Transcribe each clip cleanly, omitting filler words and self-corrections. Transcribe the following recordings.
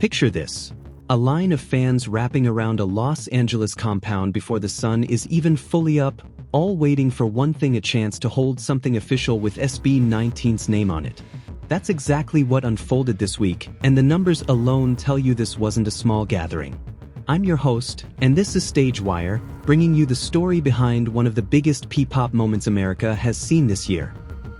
Picture this. A line of fans wrapping around a Los Angeles compound before the sun is even fully up, all waiting for one thing: a chance to hold something official with SB19's name on it. That's exactly what unfolded this week, and the numbers alone tell you this wasn't a small gathering. I'm your host, and this is StageWire, bringing you the story behind one of the biggest P-pop moments America has seen this year.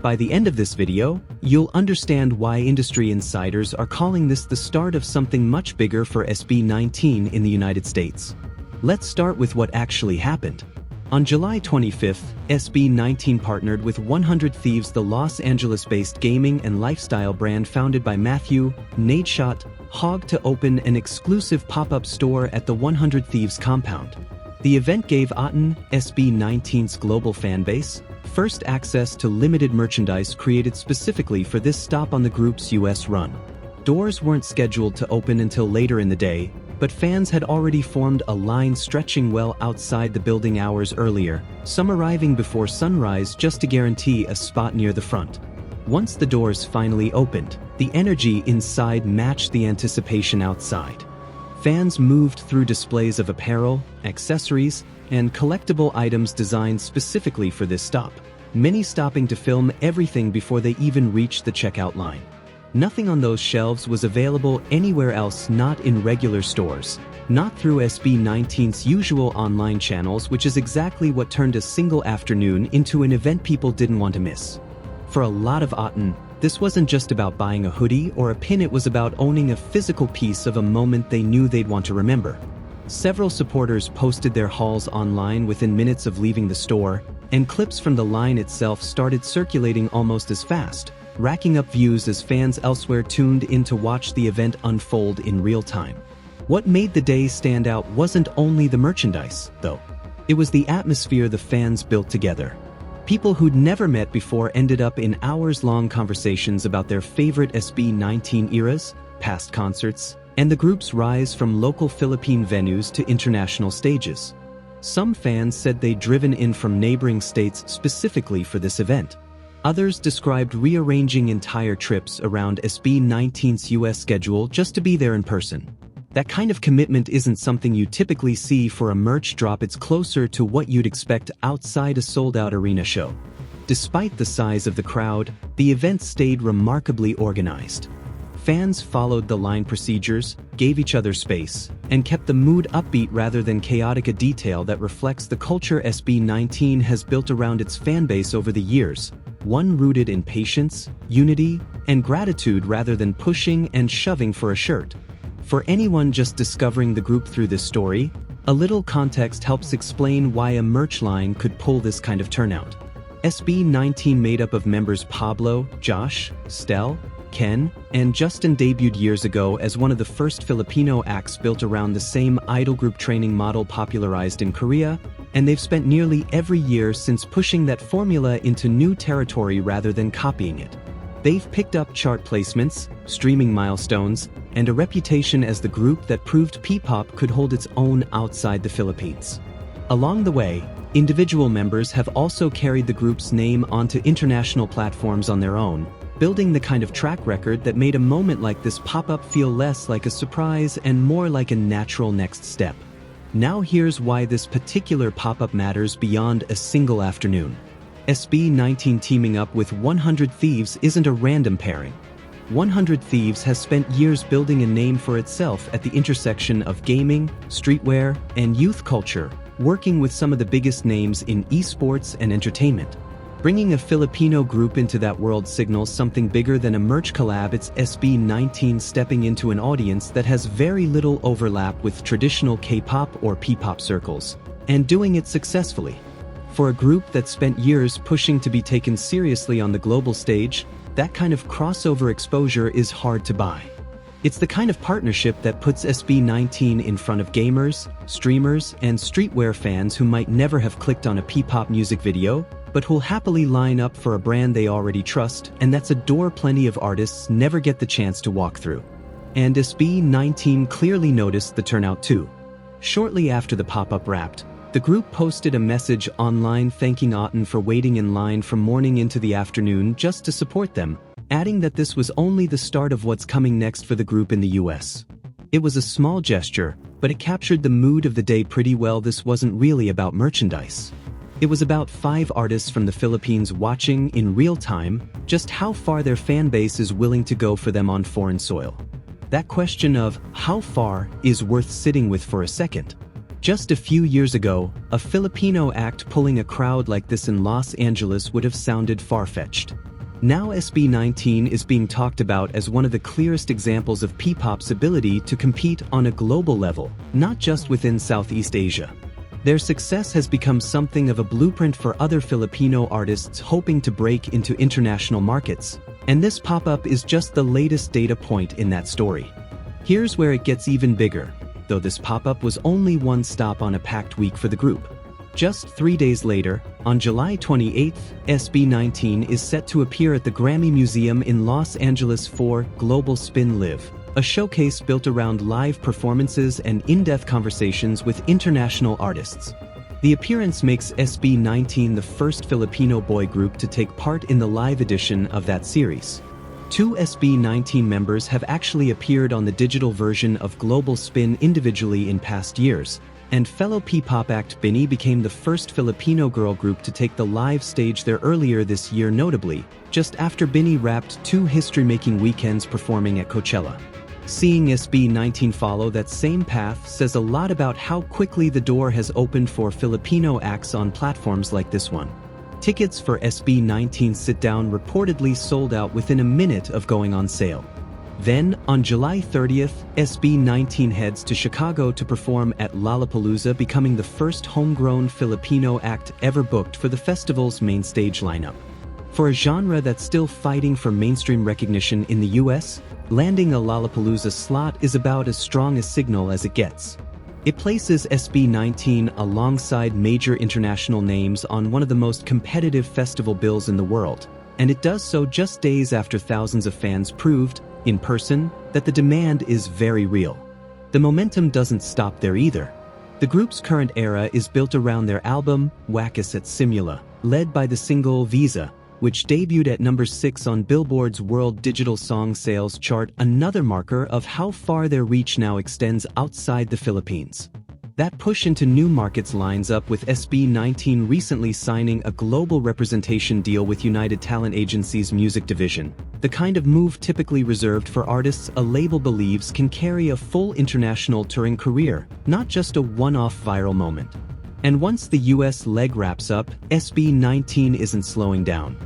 By the end of this video, you'll understand why industry insiders are calling this the start of something much bigger for SB19 in the United States. Let's start with what actually happened. On July 25th, SB19 partnered with 100 Thieves, the Los Angeles-based gaming and lifestyle brand founded by Matthew Nadeshot Hogg, to open an exclusive pop-up store at the 100 Thieves compound. The event gave SB19's global fanbase first access to limited merchandise created specifically for this stop on the group's US run. Doors weren't scheduled to open until later in the day, but fans had already formed a line stretching well outside the building hours earlier, some arriving before sunrise just to guarantee a spot near the front. Once the doors finally opened, the energy inside matched the anticipation outside. Fans moved through displays of apparel, accessories, and collectible items designed specifically for this stop, many stopping to film everything before they even reached the checkout line. Nothing on those shelves was available anywhere else, not in regular stores, not through SB19's usual online channels, which is exactly what turned a single afternoon into an event people didn't want to miss. For a lot of Otten, this wasn't just about buying a hoodie or a pin, it was about owning a physical piece of a moment they knew they'd want to remember. Several supporters posted their hauls online within minutes of leaving the store, and clips from the line itself started circulating almost as fast, racking up views as fans elsewhere tuned in to watch the event unfold in real time. What made the day stand out wasn't only the merchandise, though. It was the atmosphere the fans built together. People who'd never met before ended up in hours-long conversations about their favorite SB19 eras, past concerts, and the group's rise from local Philippine venues to international stages. Some fans said they'd driven in from neighboring states specifically for this event. Others described rearranging entire trips around SB19's US schedule just to be there in person. That kind of commitment isn't something you typically see for a merch drop. It's closer to what you'd expect outside a sold-out arena show. Despite the size of the crowd, the event stayed remarkably organized. Fans followed the line procedures, gave each other space, and kept the mood upbeat rather than chaotic, a detail that reflects the culture SB19 has built around its fanbase over the years, one rooted in patience, unity, and gratitude rather than pushing and shoving for a shirt. For anyone just discovering the group through this story, a little context helps explain why a merch line could pull this kind of turnout. SB19, made up of members Pablo, Josh, Stel, Ken, and Justin, debuted years ago as one of the first Filipino acts built around the same idol group training model popularized in Korea, and they've spent nearly every year since pushing that formula into new territory rather than copying it. They've picked up chart placements, streaming milestones, and a reputation as the group that proved P-pop could hold its own outside the Philippines. Along the way, individual members have also carried the group's name onto international platforms on their own, building the kind of track record that made a moment like this pop-up feel less like a surprise and more like a natural next step. Now here's why this particular pop-up matters beyond a single afternoon. SB19 teaming up with 100 Thieves isn't a random pairing. 100 Thieves has spent years building a name for itself at the intersection of gaming, streetwear, and youth culture, working with some of the biggest names in esports and entertainment. Bringing a Filipino group into that world signals something bigger than a merch collab. It's SB19 stepping into an audience that has very little overlap with traditional K-pop or P-pop circles, and doing it successfully. For a group that spent years pushing to be taken seriously on the global stage, that kind of crossover exposure is hard to buy. It's the kind of partnership that puts SB19 in front of gamers, streamers, and streetwear fans who might never have clicked on a P-pop music video, but who'll happily line up for a brand they already trust, and that's a door plenty of artists never get the chance to walk through. And SB19 clearly noticed the turnout too. Shortly after the pop-up wrapped, the group posted a message online thanking Otten for waiting in line from morning into the afternoon just to support them, adding that this was only the start of what's coming next for the group in the US. It was a small gesture, but it captured the mood of the day pretty well. This wasn't really about merchandise. It was about 5 artists from the Philippines watching, in real time, just how far their fan base is willing to go for them on foreign soil. That question of how far is worth sitting with for a second. Just a few years ago, a Filipino act pulling a crowd like this in Los Angeles would have sounded far-fetched. Now SB19 is being talked about as one of the clearest examples of P-pop's ability to compete on a global level, not just within Southeast Asia. Their success has become something of a blueprint for other Filipino artists hoping to break into international markets, and this pop-up is just the latest data point in that story. Here's where it gets even bigger, though this pop-up was only one stop on a packed week for the group. Just 3 days later, on July 28th, SB19 is set to appear at the GRAMMY Museum in Los Angeles for Global Spin Live, a showcase built around live performances and in-depth conversations with international artists. The appearance makes SB19 the first Filipino boy group to take part in the live edition of that series. 2 SB19 members have actually appeared on the digital version of Global Spin individually in past years, and fellow P-pop act BINI became the first Filipino girl group to take the live stage there earlier this year, notably, just after BINI wrapped 2 history-making weekends performing at Coachella. Seeing SB19 follow that same path says a lot about how quickly the door has opened for Filipino acts on platforms like this one. Tickets for SB19 sit-down reportedly sold out within a minute of going on sale. Then, on July 30th, SB19 heads to Chicago to perform at Lollapalooza, becoming the first homegrown Filipino act ever booked for the festival's main stage lineup. For a genre that's still fighting for mainstream recognition in the US, landing a Lollapalooza slot is about as strong a signal as it gets. It places SB19 alongside major international names on one of the most competitive festival bills in the world, and it does so just days after thousands of fans proved, in person, that the demand is very real. The momentum doesn't stop there either. The group's current era is built around their album, Wakas At Simula, led by the single Visa, which debuted at number 6 on Billboard's World Digital Song Sales chart, another marker of how far their reach now extends outside the Philippines. That push into new markets lines up with SB19 recently signing a global representation deal with United Talent Agency's music division, the kind of move typically reserved for artists a label believes can carry a full international touring career, not just a one-off viral moment. And once the US leg wraps up, SB19 isn't slowing down.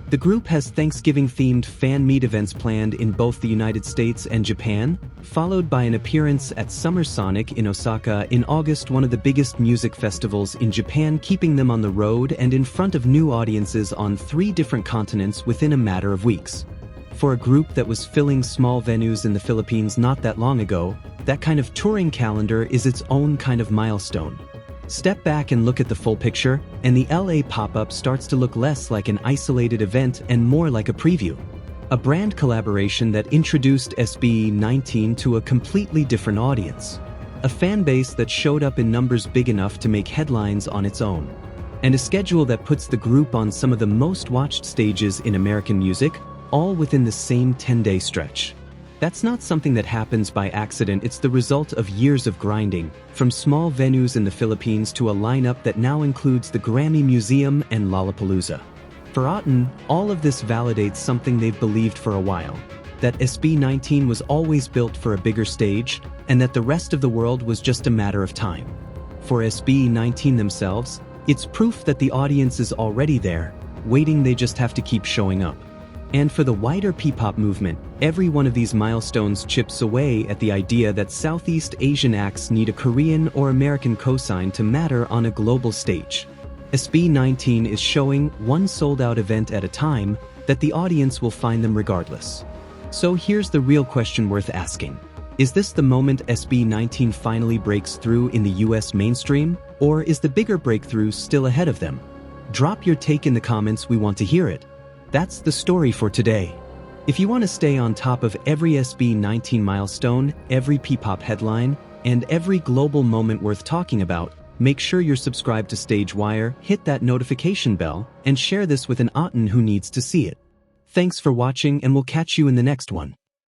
The group has Thanksgiving-themed fan meet events planned in both the United States and Japan, followed by an appearance at Summer Sonic in Osaka in August, one of the biggest music festivals in Japan, keeping them on the road and in front of new audiences on 3 different continents within a matter of weeks. For a group that was filling small venues in the Philippines not that long ago, that kind of touring calendar is its own kind of milestone. Step back and look at the full picture, and the LA pop-up starts to look less like an isolated event and more like a preview. A brand collaboration that introduced SB19 to a completely different audience. A fan base that showed up in numbers big enough to make headlines on its own. And a schedule that puts the group on some of the most watched stages in American music, all within the same 10-day stretch. That's not something that happens by accident, it's the result of years of grinding, from small venues in the Philippines to a lineup that now includes the GRAMMY Museum and Lollapalooza. For Otten, all of this validates something they've believed for a while, that SB19 was always built for a bigger stage, and that the rest of the world was just a matter of time. For SB19 themselves, it's proof that the audience is already there, waiting, they just have to keep showing up. And for the wider P-pop movement, every one of these milestones chips away at the idea that Southeast Asian acts need a Korean or American cosign to matter on a global stage. SB19 is showing, one sold-out event at a time, that the audience will find them regardless. So here's the real question worth asking. Is this the moment SB19 finally breaks through in the US mainstream, or is the bigger breakthrough still ahead of them? Drop your take in the comments, we want to hear it. That's the story for today. If you want to stay on top of every SB19 milestone, every P-pop headline, and every global moment worth talking about, make sure you're subscribed to StageWire, hit that notification bell, and share this with an Otten who needs to see it. Thanks for watching, and we'll catch you in the next one.